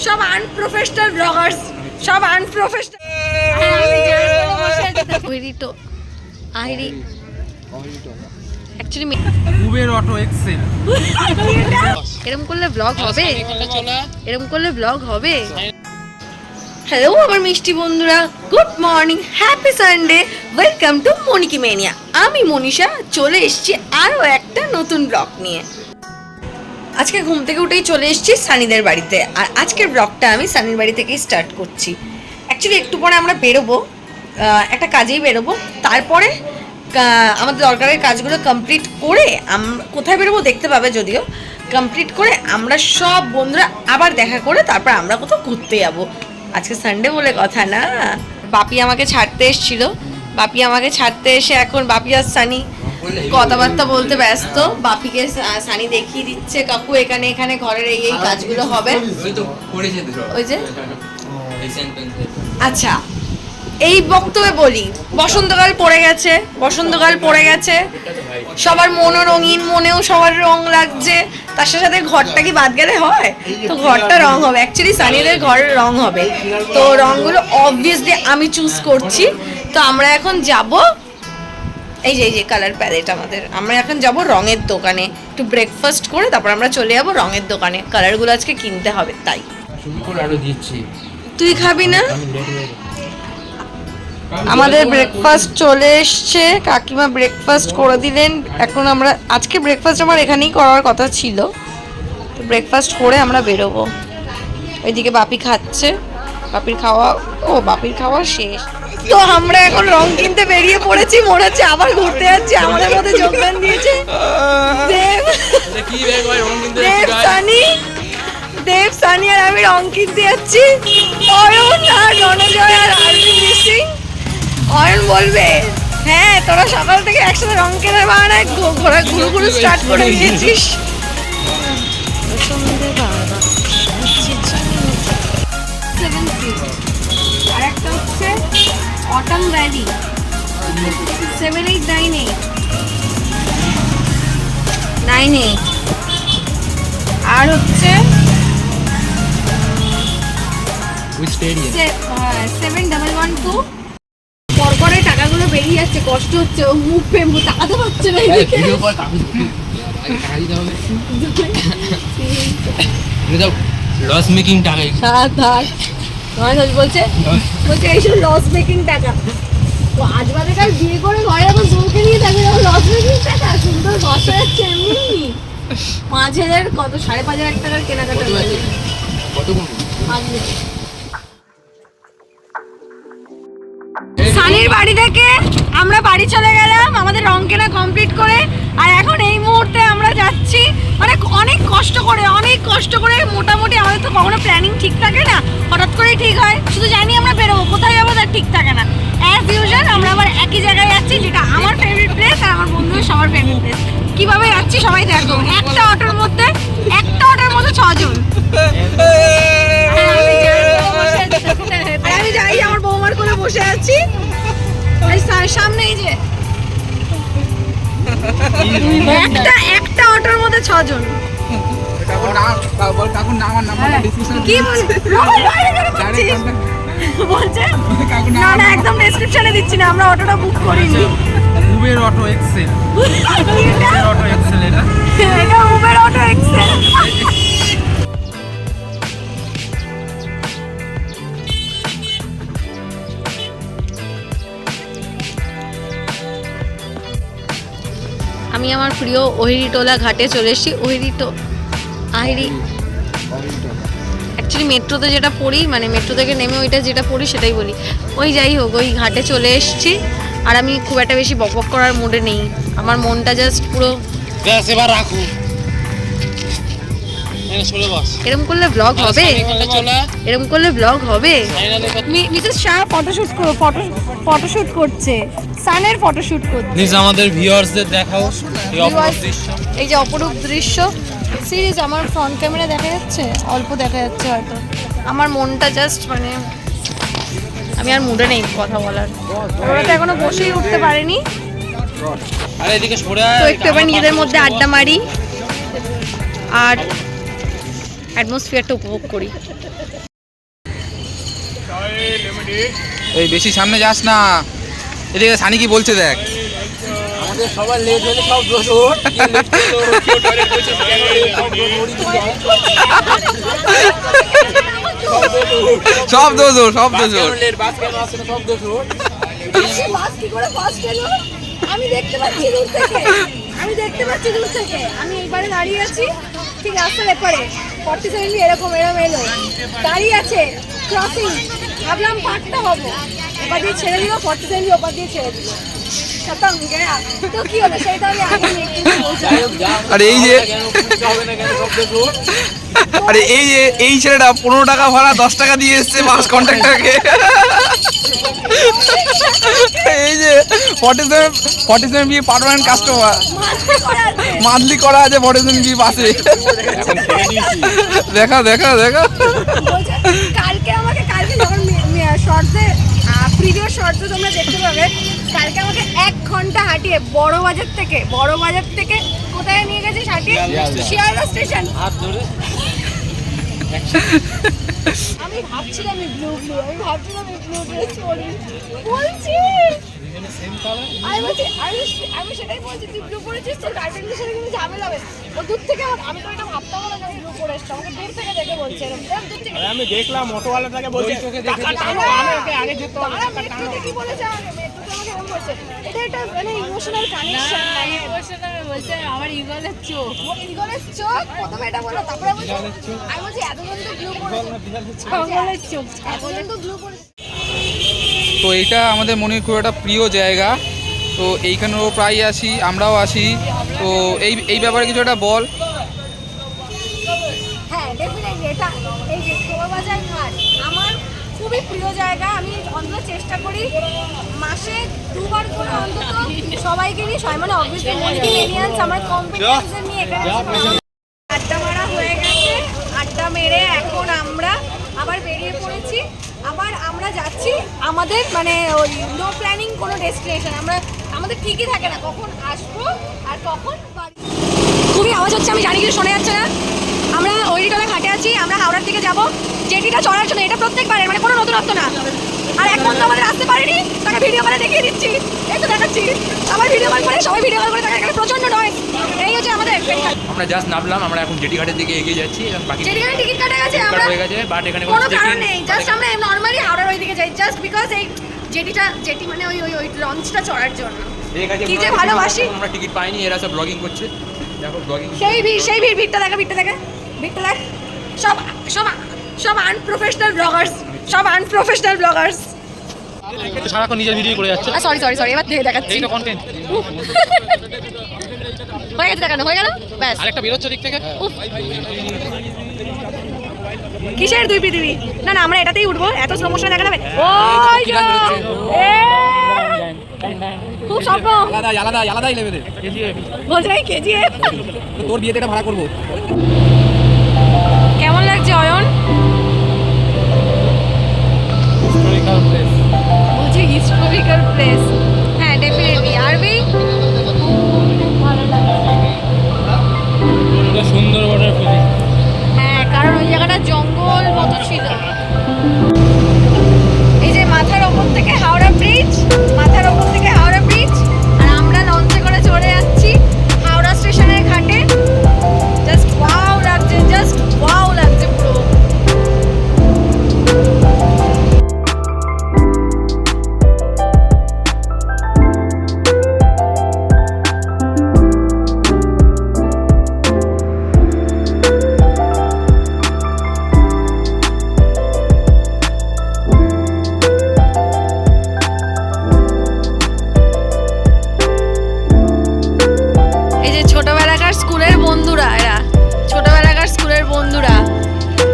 সব unprofessional bloggers, সব unprofessional. Uber auto Excel. এরকম করলে ব্লগ হবে? এরকম করলে ব্লগ হবে? হ্যালো আমার মিষ্টি বন্ধুরা, good morning, happy Sunday, welcome to Moniki mania. আমি মনীষা চলে এসেছি আরও একটা নতুন ব্লগ নিয়ে। আজকে ঘুম থেকে উঠেই চলে এসেছি সানিদের বাড়িতে, আর আজকের ব্লগটা আমি সানির বাড়ি থেকেই স্টার্ট করছি। অ্যাকচুয়ালি একটু পরে আমরা বেরোবো, একটা কাজেই বেরোবো, তারপরে আমাদের দরকারের কাজগুলো কমপ্লিট করে আমরা কোথায় বেরোবো দেখতে পাবে, যদিও কমপ্লিট করে আমরা সব বন্ধুরা আবার দেখা করে তারপর আমরা কোথাও ঘুরতে যাবো। আজকে সানডে বলে কথা না। বাপি আমাকে ছাড়তে এসেছিল, বাপি আমাকে ছাড়তে এসে এখন বাপি আর সানি কথাবার্তা বলতে ব্যস্ত। বাপিকে সানি দেখিয়ে দিচ্ছে কাকু এখানে এখানে ঘরের এই এই কাজগুলো হবে, ওই যে। আচ্ছা, এই বক্তব্যে বলি, বসন্তকাল পড়ে গেছে, বসন্তকাল পড়ে গেছে, সবার মনও রঙিন, মনেও সবার রং লাগছে, তার সাথে ঘরটা কি বাদ গেলে হয়? তো ঘরটা রং হবে, অ্যাকচুয়ালি সানিদের ঘরের রং হবে, তো রংগুলো অবভিয়াসলি আমি চুজ করছি। তো আমরা এখন যাব, এই যে কালার প্যালেট আমাদের, আমরা এখন যাব রঙের দোকানে, একটু ব্রেকফাস্ট করে তারপর আমরা চলে যাব রঙের দোকানে। কালারগুলো আজকে কিনতে হবে, তাই। তুই খাবি না? আমাদের ব্রেকফাস্ট চলে এসছে, কাকিমা ব্রেকফাস্ট করে দিলেন। এখন আমরা আজকে ব্রেকফাস্ট আমার এখানেই করার কথা ছিল, তো ব্রেকফাস্ট করে আমরা বেরোবো। ওইদিকে বাপি খাচ্ছে, বাপির খাওয়া শেষ। তো আমরা এখন রং কিনতে বেরিয়ে পড়েছি, মনে হচ্ছে আবার ঘুরতে যাচ্ছি। আমাদের মধ্যে যোগদান দিয়েছে দেব, সানি আর আমি রং কিনতে যাচ্ছি। অয়ন আর রণজয় আর আরবি মিসিং। অয়ন বলবে হ্যাঁ তোরা সকাল থেকে একসাথে রং কেনার বাহানায় ঘুরু স্টার্ট করে দিয়েছিস। আর একটা হচ্ছে অটাম ভ্যালি 7898 আর হচ্ছে 7112। পরপরে টাকাগুলো বেরিয়ে যাচ্ছে, কষ্ট হচ্ছে, ও মুখ ফেমবো, তাকাতে পারছে না। লস মেকিং টাকা বলছে এইসব লস মেকিং টাকা। তো আজ বাদে কাল বিয়ে করে ঘরে এখন বউকে নিয়ে থাকবে, যখন লস মেকিং টাকা সুন্দর বস হয়ে যাচ্ছে। এমনি 5000 কত 5500 টাকার কেনাকাটা সানির বাড়ি থেকে আমরা বাড়ি চলে গেলাম আমাদের রং কেনা কমপ্লিট করে। আর এখন এই মুহূর্তে আমরা যাচ্ছি, মানে অনেক কষ্ট করে মোটামুটি। আমাদের তো কখনো প্ল্যানিং ঠিক থাকে না, হঠাৎ করেই ঠিক হয়, শুধু জানি আমরা বেরোবো, কোথায় যাবো তার ঠিক থাকে না। অ্যাজ ইউজুয়াল আমরা আবার একই জায়গায় যাচ্ছি, যেটা আমার ফেভারিট প্লেস আর আমার বন্ধুদের সবার ফেভারিট প্লেস। কিভাবে যাচ্ছি সবাই দেখো, একটা অটোর মধ্যে 6 জন। আমি যাই, আমার বৌমার কোলে বসে আছি, সামনে এই যে একটা অটোর মধ্যে 6 জন। কি বলছে? না একদম ডেসক্রিপশনে দিচ্ছি না, আমরা অটোটা বুক করিনি। উবের অটো এক্সেল, এটা উবের অটো এক্সেল। আমি আমার প্রিয় ওহিরিটোলা ঘাটে চলে এসেছি। অ্যাকচুয়ালি মেট্রোতে যেটা পড়ি, মানে মেট্রো থেকে নেমে ওইটা যেটা পড়ি সেটাই বলি, ওই যাই হোক ওই ঘাটে চলে এসেছি। আর আমি খুব একটা বেশি বকবক করার মুডে নেই, আমার মনটা জাস্ট পুরো এরকম করলে ব্লগ হবে? এরকম করলে ব্লগ হবে? মিসেস শাহ ফটোশুট করছে, সানের ফটোশুট করছে। প্লিজ আমাদের ভিউয়ার্সদের দেখাও এই যে অপরূপ দৃশ্য। সিরিজ আমার ফ্রন্ট ক্যামেরা দেখা যাচ্ছে, অল্প দেখা যাচ্ছে হয়তো। আমার মনটা জাস্ট মানে আমি আর মুডে নেই কথা বলার। ওরা তো এখনো বসেই উঠতে পারেনি, তো একটু এবার নিজেদের মধ্যে আড্ডা মারি। আর অ্যাটমসফিয়ারটা উপভোগ করি। এই বেশি সামনে যাস না, এদিকে সানি কি বলছে দেখ। আমাদের সবার লেট হলে সব দোষ ওর। কে late করলো, কেউ toilet করেছে, কেন late, সব দোষ ওরই দিকে যায়। সব দোষ ওর, সব বাস দোষ কেন ওর। late, বাস কেন আসছে না, সব দোষ ওর। বাস কি করে ফার্স্ট এলো? আমি দেখতে পাচ্ছি দূর থেকে, আমি এইবারে দাঁড়িয়ে আছি ঠিক রাস্তার এপারে 47 এরকম এলো দাঁড়িয়ে আছে ক্রসিং, ভাবলাম পারটা হবো, এবার দিয়ে ছেড়ে দিল 47 ওপার দিয়ে ছেড়ে দিল, খতম গয়া। তো কি হলো সেটা আমি আগে আরে এই যে কেন পুরুষটা হবে না, কেন সব দোষ ওর। আরে এই যে এই ছেলেটা 15 টাকা ভাড়া 10 টাকা দিয়ে এসছে বাস কন্ট্রাক্টরকে। এই যে 47 বি পার্মানেন্ট কাস্টমার, মান্থলি করা আছে 47 বি বাসে। দেখা দেখা দেখা কালকে যখন শর্টসে প্রিভিয়াস শর্টসে তোমরা দেখতে পাবে, কালকে আমাকে 1 ঘন্টা হাঁটিয়ে বড় বাজার থেকে কোথায় নিয়ে গেছে হাঁটিয়ে? শিয়ালদা স্টেশন। আমি ভাবছিলাম আমি ব্লু ড্রেস পরি বলছি, আমি সেটাই বলছি, তুই ব্লু পরেছিস তোর গার্লফ্রেন্ডের সাথে কিন্তু ঝামেলা হবে। ও দূর থেকে আমি তো এটা ভাবতাম না যে ব্লু পরে এসছে, আমাকে দূর থেকে দেখে বলছে এরকম দূর থেকে। আমি দেখলাম অটোওয়ালাটাকে বলছে টাকা টানো, আমি ওকে আগে যেতে হবে, টাকা টানো। কি বলেছে আমাকে? মেট্রোতে আমাকে এরকম বলছে। এটা একটা মানে ইমোশনাল কানেকশন, বলছে আমার ইগলের চোখ। ইগলের চোখ প্রথমে এটা বললো, তারপরে বলছে আমি বলছি এতজন তো ব্লু পরেছে, ছাগলের চোখ। এতজন তো ব্লু পরেছে। তো এইটা আমাদের মনের খুব একটা প্রিয় জায়গা, তো এইখানেও প্রায় আসি, আমরাও আসি। তো এই ব্যাপারে কিছু একটা বল। হ্যাঁ ডেফিনেটলি এটা এই যে শোভাবাজার ঘাট আমার খুবই প্রিয় জায়গা। আমি অন্তত চেষ্টা করি মাসে 2 বার করে অন্তত সবাইকে নিয়ে, মানে অবভিয়াসলি মনিকি মেনিয়ান্স আমার কম্পিটিশন নিয়ে এখানে আড্ডা মারা হয়ে গেছে। আড্ডা মেরে এখন আমরা আবার বেরিয়ে পড়েছি। আবার আমরা যাচ্ছি আমাদের মানে ওই নো প্ল্যানিং কোনো ডেস্টিনেশন, আমাদের ঠিকই থাকে না কখন আসবো আর কখন বাড়ি। খুবই আওয়াজ হচ্ছে, আমি জানি কিছু শোনা যাচ্ছে না। আমরা ওইদিকটা ঘাটে আছি, আমরা হাওড়ার দিকে যাব জেটিটা চড়ার জন্য। এটা প্রত্যেকবারের মানে কোনো নতুনত্ব না। আর এখন তো আমাদের আসতে পারিনি, তাকে ভিডিও করে দেখিয়ে দিচ্ছি, এই তো দেখাচ্ছি। সবাই ভিডিও কল করে তাকে এখানে প্রচন্ড নয়। এই হচ্ছে আমাদের আমরা জাস্ট নামলাম, আমরা এখন জেটি ঘাটের দিকে এগিয়ে যাচ্ছি এবং বাকি জেটিখানে টিকিট কাটা গেছে, আমরা হয়ে গেছে, বাট এখানে কোনো কারণ নেই, জাস্ট আমরা নর্মালি হাওড়ার ওইদিকে যাই জাস্ট বিকজ এই জেটি মানে ওই লঞ্চটা চড়ার জন্য। কি যে ভালোবাসি। আমরা টিকিট পাইনি, এরা সব ব্লগিং করছে, দেখো ব্লগিং। সেই ভিড়টা দেখ। সব আনপ্রফেশনাল ব্লগার্স। সারাক্ষণ নিজের ভিডিও করে যাচ্ছে। সরি এবার দেখে দেখাচ্ছি। এইটা কন্টেন্ট। হয়ে গেছে দেখানো, হয়ে গেল ব্যাস। আরেকটা বেরোচ্ছে দিক থেকে। উফ। কিসের 2 পৃথিবী? না আমরা এটাতেই উঠবো, এত স্লো মোশনে দেখা যাবে। ওই যে খুব স্বপ্ন আলাদাই লেভেলের। বলছে নাই কেজিএফ। তোর বিয়েতে এটা ভাড়া করবো। কেমন লাগছে অয়ন? বলছে হিস্টোরিক্যাল প্লেস। হ্যাঁ ডেফিনেটলি। আরবি সুন্দর ওয়াটার ফিলিং। হ্যাঁ কারণ ওই জায়গাটা জঙ্গল মতো ছিল। এই যে মাথার ওপর থেকে হাওড়া ব্রিজ, আর আমরা লঞ্চে করে চলে যাচ্ছি হাওড়া স্টেশনের ঘাটে। জাস্ট ওয়াও লাগছে পুরো। স্কুলের বন্ধুরা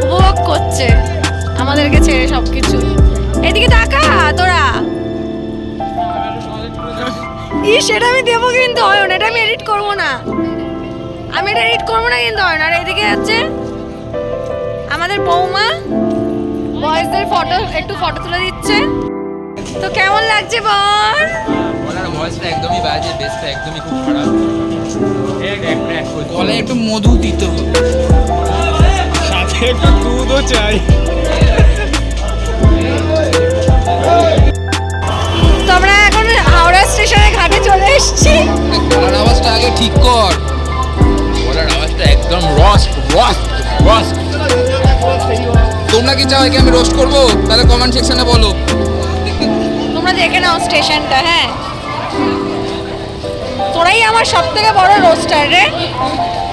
উপভোগ করছে আমাদেরকে ছেড়ে সবকিছু। এদিকে তাকা তোরা। সেটা আমি দেবো কিন্তু অয়ন, এটা আমি এডিট করবো না, কিন্তু অয়ন। আর এদিকে হচ্ছে আমাদের বৌমা বয়েজদের একটু ফটো তুলে দিচ্ছে। তো কেমন লাগছে বল? বলার ভয়েসটা একদমই বাজে, বেসটা একদমই খুব খারাপ। গলায় একটু মধু দিতে হবে। সাথে একটু দুধও চাই। তো আমরা এখন হাওড়া স্টেশনের ঘাটে চলে এসেছি। গলার আওয়াজটা আগে ঠিক কর। গলার আওয়াজটা একদম রস্ট রস্ট রস্ট। তোমরা কি চাও একে আমি রোস্ট করবো? তাহলে কমেন্ট সেকশনে বলো। তোমরা দেখে নাও স্টেশনটা। হ্যাঁ, তোরাই আমার সব থেকে বড় রোস্টার রে।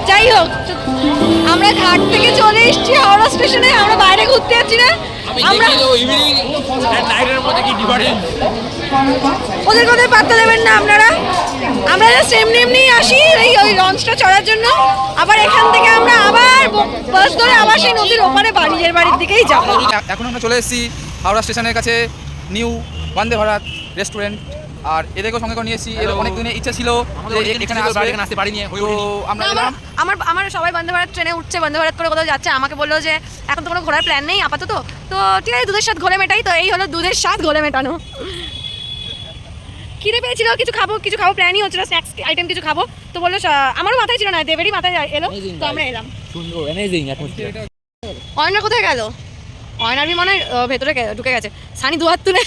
যাই হোক, আমরা ঘাট থেকে চলে এসেছি হাওড়া স্টেশনে। আমরা বাইরে ঘুরতে যাচ্ছি না, আমি আমরা দেখি ইভিনিং এন্ড নাইটের মধ্যে কি ডিফারেন্স। ওদের কথা পাত্তা দেবেন না আপনারা। আমরা জাস্ট এমনি এমনি আসি ওই লঞ্চটা চড়ার জন্য। আবার এখান থেকে আমরা আবার বাস ধরে আবার সেই নদীর ওপারে নিজের বাড়ির দিকেই যাবো। এখন আমরা চলে এসেছি হাওড়া স্টেশনের কাছে নিউ বন্দে ভারত রেস্টুরেন্ট। আর এদেরকেও সঙ্গে করে নিয়ে এসেছি। এর অনেক দিনের ইচ্ছা ছিল যে এখানে আসতে পারিনি। তো আমরা এলাম। আমার সবাই বন্দে ভারত ট্রেনে উঠছে, বন্দে ভারত করে কোথাও যাচ্ছে। আমাকে বললো যে এখন তো কোনো ঘোরার প্ল্যান নেই আপাতত, তো ঠিক আছে দুধের স্বাদ ঘোলে মেটাই। তো এই হলো দুধের স্বাদ ঘোলে মেটানো। খিদে পেয়েছিল, কিছু খাবো প্ল্যানই হচ্ছিল, স্ন্যাক্স আইটেম কিছু খাবো। তো বললো আমারও মাথায় ছিল না, দেবেরই মাথায় এলো। তো আমরা এলাম। সুন্দর অ্যামেজিং অ্যাটমসফিয়ার। অয়না কোথায় গেল? অয়নার মনে হয় ভেতরে ঢুকে গেছে। সানি দু হাত তুলে।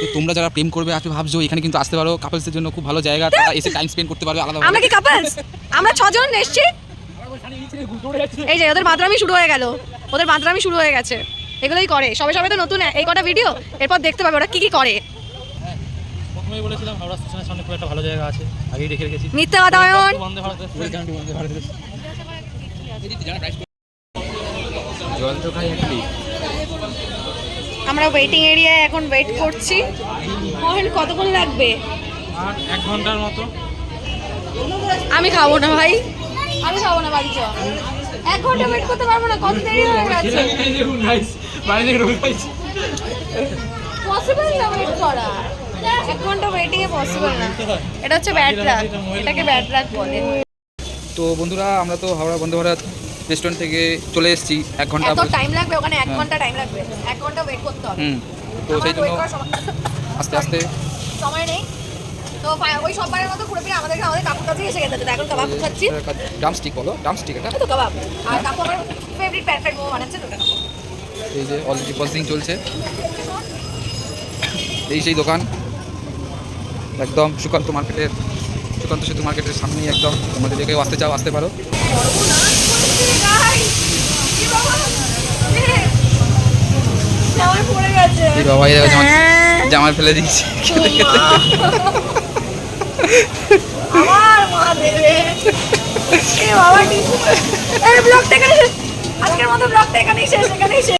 তো তোমরা যারা প্রেম করবে আসবে ভাবছো, এখানে কিন্তু আসতে পারো। কাপলসের জন্য খুব ভালো জায়গা, তারা এসে টাইম স্পেন্ড করতে পারবে আলাদা। আমরা কি কাপলস? আমরা 6 জন এসেছি। এই যে ওদের মাত্রামি শুরু হয়ে গেল, ওদের মাত্রামি শুরু হয়ে গেছে। এগুলোই করে সবে সবে তো নতুন এই কটা ভিডিও, এরপর দেখতে পাবে ওরা কি কি করে। প্রথমেই বলেছিলাম হাওড়া স্টেশনের সামনে খুব একটা ভালো জায়গা আছে, আগেই দেখে রেখেছি। মিথ্যা কথা অয়ন। বন্দে ভারত জল তো খাই একটু। আমরা ওয়েটিং এরিয়ায় এখন ওয়েট করছি। অয়ন কতক্ষণ লাগবে? আর 1 ঘন্টার মতো। আমি খাবো না ভাই, আমি খাবো না, বাড়ি চল। 1 ঘন্টা ওয়েট করতে পারবো না, কত দেরি হয়ে গেছে। নাইস বাড়ি থেকে রোল খাইছি। পসিবল না ওয়েট করা, 1 ঘন্টা ওয়েটিং এ পসিবল না। এটা হচ্ছে ব্যাড লাক, এটাকে ব্যাড লাক বলে। তো বন্ধুরা, আমরা তো হাওড়া বন্দে ভারত রেস্টুরেন্ট থেকে চলে এসেছি। 1 ঘন্টা এত টাইম লাগবে ওখানে? 1 ঘন্টা টাইম লাগবে, 1 ঘন্টা ওয়েট করতে হবে। তো সেই জন্য আস্তে আস্তে সময় নেই। তো ওই সববারের মতো ঘুরে ফিরে আমাদের কাকুর কাছেই এসে গেছে। এখন কাবাব খাচ্ছি। ড্রামস্টিক বলো, ড্রামস্টিক এটা। তো কাবাব আর কাকু আমার ফেভারিট প্যানফ্রাইড মোমো বানাচ্ছে, তো ওটা খাবো। এই যে অলরেডি প্রসেসিং চলছে। এই সেই দোকান একদম সুকান্ত সেতু মার্কেটের সামনেই একদম। তোমাদের যে কেউ আসতে চাও আসতে পারো। জামাই পড়ে গেছে। এই বাবা, এই দেখো জামাই ফেলে দিয়েছি। আমার মা দেবে। এ বাবা, ঠিক আছে। এই ব্লগটা এখানে শেষ। আজকের মতো ব্লগটা এখানেই শেষ।